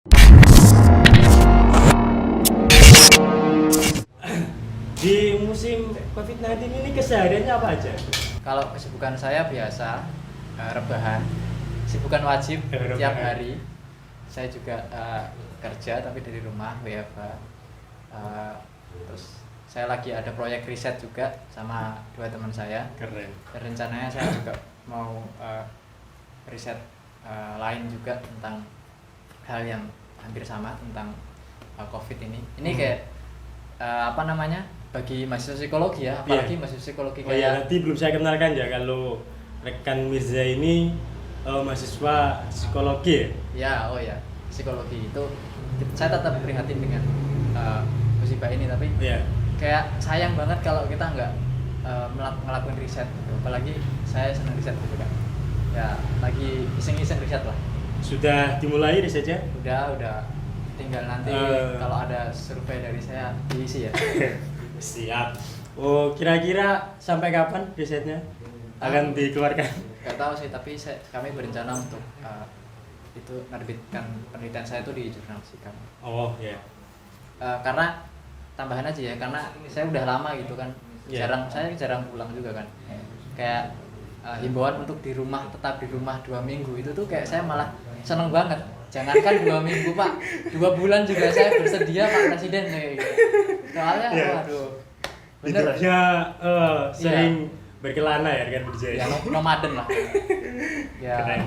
Di musim COVID-19 ini kesehariannya apa aja? Kalau kesibukan saya biasa rebahan, kesibukan wajib Rebahan. tiap hari. Saya juga kerja tapi dari rumah WFH. Terus saya lagi ada proyek riset juga sama dua teman saya. Keren. Dan rencananya saya juga mau riset lain juga tentang hal yang hampir sama tentang COVID ini. Ini kayak bagi mahasiswa psikologi ya, apalagi mahasiswa psikologi kayak. Oh ya, nanti belum saya kenalkan ya kalau rekan Mirza ini mahasiswa psikologi ya. Ya, psikologi itu saya tetap prihatin dengan musibah ini, tapi kayak sayang banget kalau kita nggak ngelakuin riset gitu. Apalagi saya senang riset gitu kan. Ya, lagi iseng-iseng riset lah. Sudah dimulai risetnya? Udah. Tinggal nanti kalau ada survei dari saya diisi ya. Siap. Oh, kira-kira sampai kapan risetnya akan dikeluarkan? Gak tahu sih, tapi kami berencana untuk itu menerbitkan penelitian saya itu di jurnal Psikam. Oh ya. Karena tambahan aja ya, karena saya udah lama gitu kan, saya jarang pulang juga kan. Kayak himbauan untuk tetap di rumah 2 minggu itu tuh kayak saya malah seneng banget. Jangankan 2 minggu Pak, 2 bulan juga saya bersedia Pak Presiden kayak gitu. Soalnya waduh, bener hidupnya sering berkelana ya dengan berjaya. Ya nomaden lah. Ya. Keren.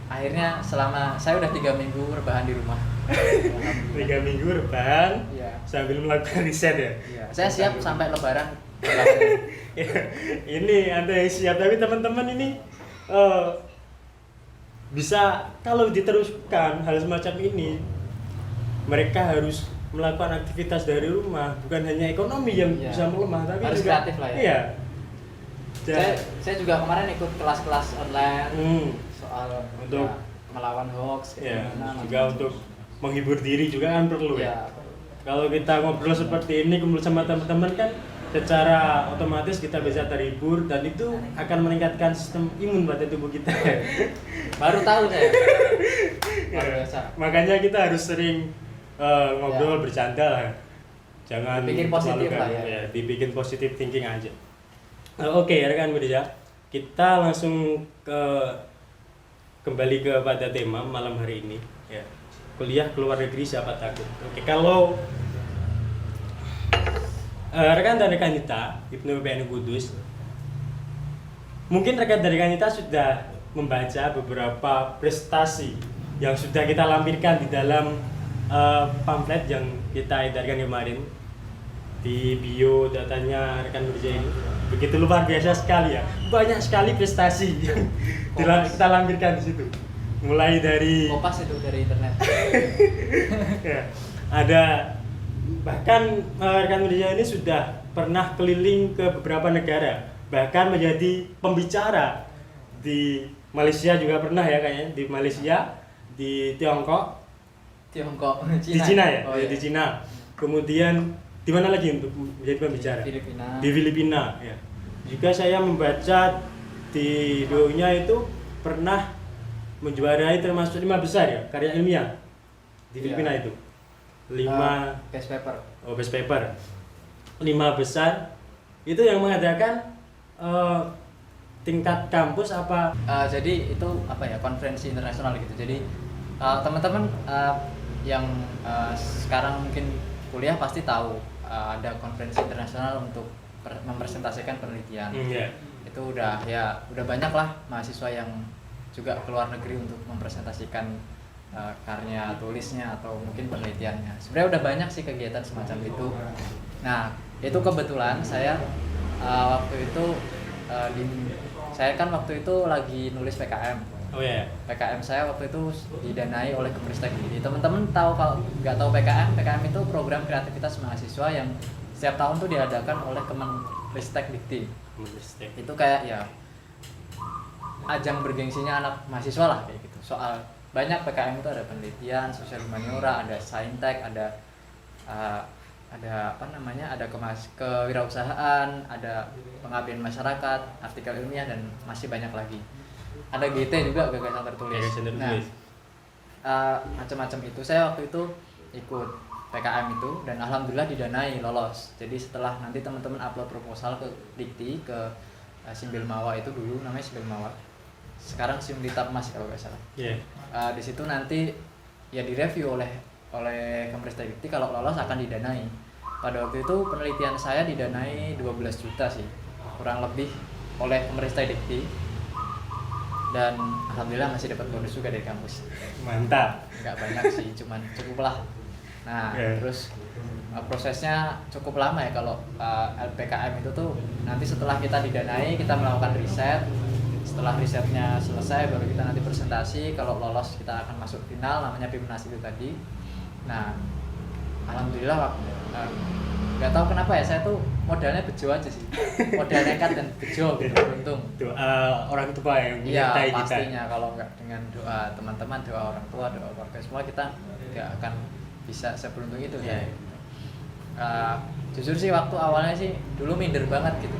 Akhirnya selama saya udah 3 minggu rebahan di rumah. 3 minggu rebahan sambil melakukan riset ya. Iya. Saya siap sampai Lebaran. Ini Anda yang siap, tapi teman-teman ini bisa kalau diteruskan hal semacam ini, mereka harus melakukan aktivitas dari rumah, bukan hanya ekonomi yang bisa melemah, tapi harus juga kreatif lah ya. Iya. Saya juga kemarin ikut kelas-kelas online soal untuk melawan hoax. Juga untuk menghibur diri juga kan perlu ya. Kalau kita ngobrol seperti ini kumpul sama teman-teman kan secara otomatis kita bisa terhibur dan itu akan meningkatkan sistem imun pada tubuh kita. Baru tahu saya. Makanya kita harus sering ngobrol bercanda lah. Jangan bikin positif lah ya. Dibikin positif thinking aja. Oke, rekan media, kita langsung kembali kepada tema malam hari ini ya. Kuliah keluar negeri siapa takut. Oke, kalau rekan dan rekan kita Hipnu PPN Kudus, mungkin rekan dan rekan kita sudah membaca beberapa prestasi yang sudah kita lampirkan di dalam pamflet yang kita edarkan kemarin. Di bio datanya rekan Mirza ini begitu luar biasa sekali ya, banyak sekali prestasi yang kita lampirkan di situ, mulai dari Kompas itu dari internet. Ada bahkan rekan Mirza ini sudah pernah keliling ke beberapa negara, bahkan menjadi pembicara di Malaysia juga pernah ya kayaknya, di Malaysia, di Tiongkok, Cina. Di Cina ya, Oh, di Cina. Kemudian di mana lagi untuk menjadi pembicara? Di Filipina ya. Juga saya membaca di bio-nya itu pernah menjuarai termasuk 5 besar ya karya ilmiah di Filipina itu. 5 best paper. Oh, best paper. 5 besar itu yang mengadakan tingkat kampus apa? Jadi itu konferensi internasional gitu. Jadi teman-teman yang sekarang mungkin kuliah pasti tahu ada konferensi internasional untuk mempresentasikan penelitian. Itu udah banyak lah mahasiswa yang juga keluar negeri untuk mempresentasikan karya tulisnya atau mungkin penelitiannya. Sebenarnya udah banyak sih kegiatan semacam itu. Nah, itu kebetulan saya waktu itu saya kan waktu itu lagi nulis PKM. PKM saya waktu itu didanai oleh Kemristek. Teman-teman tahu, kalau nggak tahu PKM itu program kreativitas mahasiswa yang setiap tahun tuh diadakan oleh Kemenristek Dikti. Itu kayak ya ajang bergengsinya anak mahasiswa lah kayak gitu. Soal banyak PKM itu ada penelitian, sosial humaniora, ada saintek, ada kewirausahaan, ada pengabdian masyarakat, artikel ilmiah dan masih banyak lagi. Ada GT juga, gagasan tertulis. Nah, macam-macam itu. Saya waktu itu ikut PKM itu dan alhamdulillah didanai lolos. Jadi setelah nanti teman-teman upload proposal ke Dikti, ke Simbil Mawa itu dulu namanya Simbil Mawa. Sekarang Simlitap Mas kalau nggak salah. Di situ nanti ya direview oleh Kemristek Dikti, kalau lolos akan didanai. Pada waktu itu penelitian saya didanai 12 juta sih kurang lebih oleh Kemristek Dikti, dan alhamdulillah masih dapat bonus juga dari kampus. Mantap. Nggak banyak sih, cuman cukup lah. Nah, terus prosesnya cukup lama ya kalau LPKM itu tuh. Nanti setelah kita didanai, kita melakukan riset. Setelah risetnya selesai, baru kita nanti presentasi. Kalau lolos, kita akan masuk final, namanya PIMNAS itu tadi. Nah, alhamdulillah nggak tahu kenapa ya, saya tuh modalnya bejo aja sih. Modal nekat dan bejo gitu, beruntung. Doa orang tua yang menyertai Iya, kita. pastinya kalau nggak dengan doa teman-teman, doa orang tua, doa keluarga semua, kita nggak akan bisa seberuntung itu ya. Jujur sih waktu awalnya sih dulu minder banget gitu.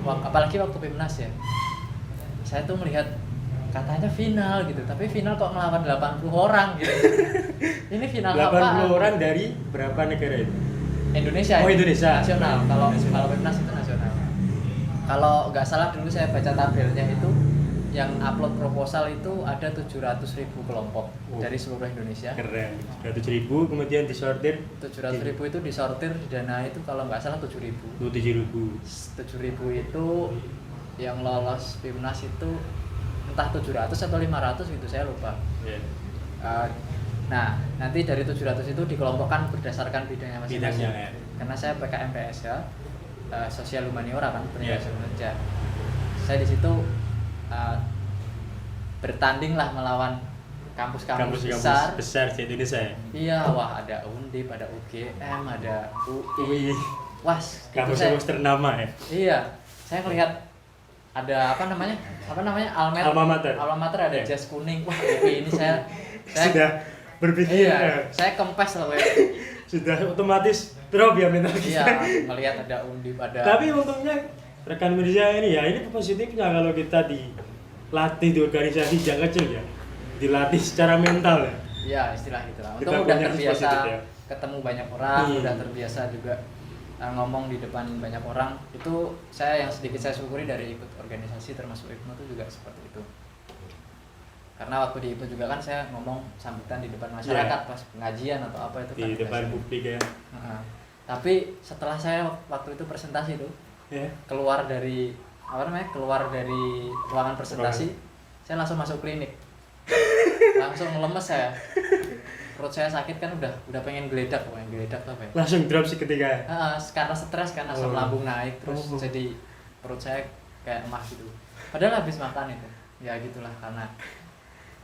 Apalagi waktu PIMNAS ya. Saya tuh melihat katanya final gitu, tapi final kok ngelawan 80 orang gitu. Ini final 80 apaan? orang dari berapa negara itu? Indonesia. Oh, Indonesia. Nasional. Kalau PIMNAS itu nasional. Kalau nggak salah dulu saya baca tabelnya itu, yang upload proposal itu ada 700.000 kelompok dari seluruh Indonesia. Keren. 700.000 kemudian disortir. 700.000 itu disortir, dana itu kalau nggak salah 7.000. 7.000. 7.000 itu yang lolos PIMNAS itu entah 700 atau 500 gitu, saya lupa. Nah, nanti dari 700 itu dikelompokkan berdasarkan bidangnya masing-masing. Ya. Karena saya PKM PSH, sosial humaniora kan, pendidikan kerja. Saya di situ bertanding lah melawan kampus-kampus besar di Indonesia. Iya, wah ada Undip, ada UGM, ada UI. Wah, kampus-kampus ternama ya. Iya, saya melihat ada apa namanya Alma Mater ada jas kuning. Wah, ini saya sudah berpikir. Iya, saya kempes lah sudah otomatis drop ya mental kita. Iya, melihat ada Undip, ada. Tapi untungnya rekan Mirza ini ya, ini positifnya kalau kita dilatih di organisasi sejak kecil ya, dilatih secara mental ya. Iya, istilah itulah. Untung Kita udah punya terbiasa ya. ketemu banyak orang, udah terbiasa juga ngomong di depan banyak orang. Itu yang sedikit saya syukuri dari ikut organisasi termasuk IPNO itu juga seperti itu. Karena waktu di IPNO juga kan saya ngomong sambutan di depan masyarakat pas pengajian atau apa itu kan di depan publik ya. Tapi setelah saya waktu itu presentasi itu keluar dari ruangan presentasi, saya langsung masuk klinik. Langsung lemes saya. Perut saya sakit kan, udah pengen geledak tuh apa ya? Langsung drop seketika. Karena stres kan, asam lambung naik terus jadi perut saya kayak emah gitu. Padahal habis makan itu. Ya gitulah, karena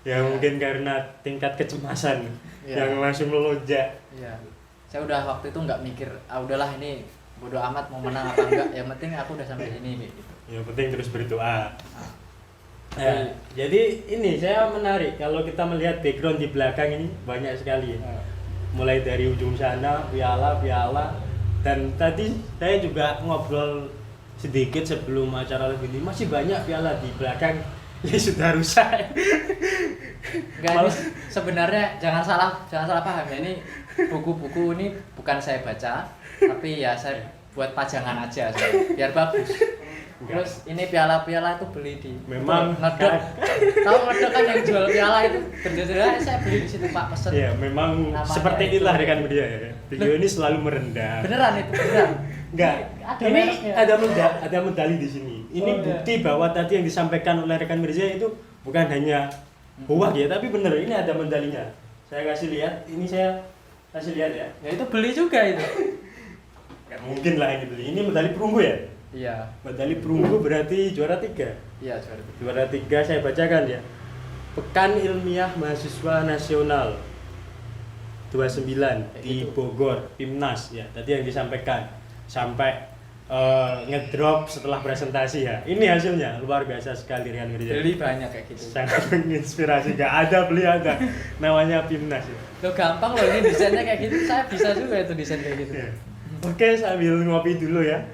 mungkin karena tingkat kecemasan yang langsung melonjak. Iya. Saya udah waktu itu nggak mikir, udahlah ini bodo amat mau menang apa enggak, yang penting aku udah sampai sini kayak gitu. Yang penting terus berdoa. Jadi ini saya menarik kalau kita melihat background di belakang ini banyak sekali ya. Mulai dari ujung sana piala, dan tadi saya juga ngobrol sedikit sebelum acara live ini, masih banyak piala di belakang yang sudah rusak. Enggak, ini sebenarnya jangan salah paham ya, ini buku-buku ini bukan saya baca, tapi ya saya buat pajangan aja biar bagus. Terus ini piala-piala itu beli di memang ngedok. Tahu ngedok kan yang jual piala itu berdasarkan saya beli di situ Pak, pesen. Iya, memang namanya seperti itulah rekan media ya. Beliau ini selalu merendah. Beneran itu, beneran. Enggak. Ini ada medali di sini. Ini bukti bahwa tadi yang disampaikan oleh rekan Mirza itu bukan hanya hoak ya, tapi bener ini ada medalinya. Saya kasih lihat, ini saya kasih lihat ya. Ya itu beli juga itu. Enggak mungkin lah ini beli. Ini medali perunggu ya? Iya. Medali perunggu berarti juara 3. Iya, juara 3. Juara 3 saya bacakan ya. Pekan Ilmiah Mahasiswa Nasional 29 di Bogor, PIMNAS ya. Tadi yang disampaikan sampai ngedrop setelah presentasi ya. Ini hasilnya luar biasa sekali Rian Mirza. Beli banyak kayak gitu. Sangat menginspirasi, gak ada beli ada. Namanya PIMNAS ya. Lo gampang loh ini desainnya kayak gitu. Saya bisa juga itu desain kayak gitu. Ya. Oke, sambil ngopi dulu ya.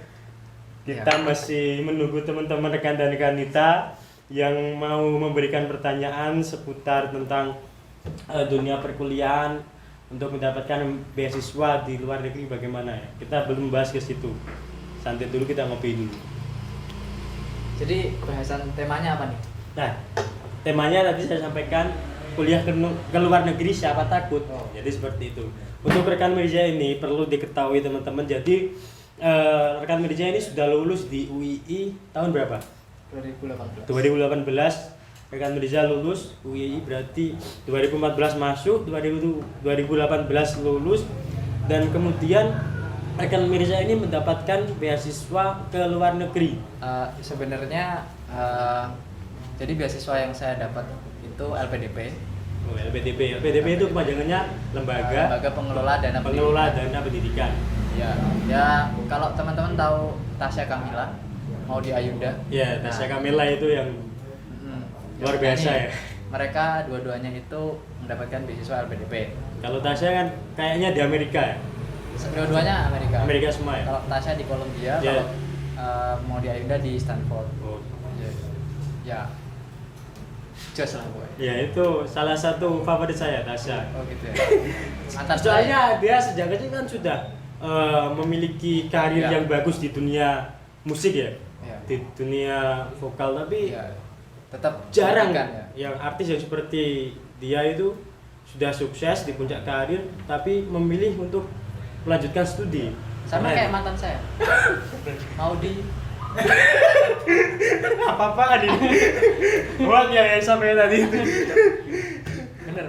Kita masih menunggu teman-teman rekan dan rekan kita yang mau memberikan pertanyaan seputar tentang dunia perkuliahan untuk mendapatkan beasiswa di luar negeri bagaimana ya? Kita belum bahas ke situ. Santai dulu, kita ngopi dulu. Jadi bahasan temanya apa nih? Nah, temanya tadi saya sampaikan kuliah ke luar negeri siapa takut. Oh. Jadi seperti itu. Untuk rekan Mirza ini perlu diketahui teman-teman. Jadi rekan Mirza ini sudah lulus di UII tahun berapa? 2018. 2018. Rekan Mirza lulus UII berarti 2014 masuk, 2018 lulus, dan kemudian rekan Mirza ini mendapatkan beasiswa ke luar negeri. Sebenarnya jadi beasiswa yang saya dapat itu LPDP. Oh, LPDP itu kepanjangannya Lembaga Pengelola Dana Pendidikan. Ya kalau teman-teman tahu Tasya Kamila mau di Ayunda. Ya, Tasya Kamila itu yang luar biasa ya. Mereka dua-duanya itu mendapatkan beasiswa LPDP. Kalau Tasya kan kayaknya di Amerika ya. Dua-duanya Amerika. Amerika semua ya. Kalau Tasya di Columbia, Ya. kalau mau di Ayunda di Stanford. Oh. Ya. Jos lah gue. Ya itu salah satu favorit saya, Tasya. Oh gitu ya. Mantan Soalnya dia sejak kecil kan sudah memiliki karir Ya. yang bagus di dunia musik ya. Ya. Di dunia vokal, tapi Ya. Tetap jarang pendidikan, ya. yang artis yang seperti dia itu sudah sukses di puncak karir tapi memilih untuk melanjutkan studi. Sama Keren. kayak mantan saya. Mau di Apa-apaan ini? Buat yang sampai tadi itu. bener.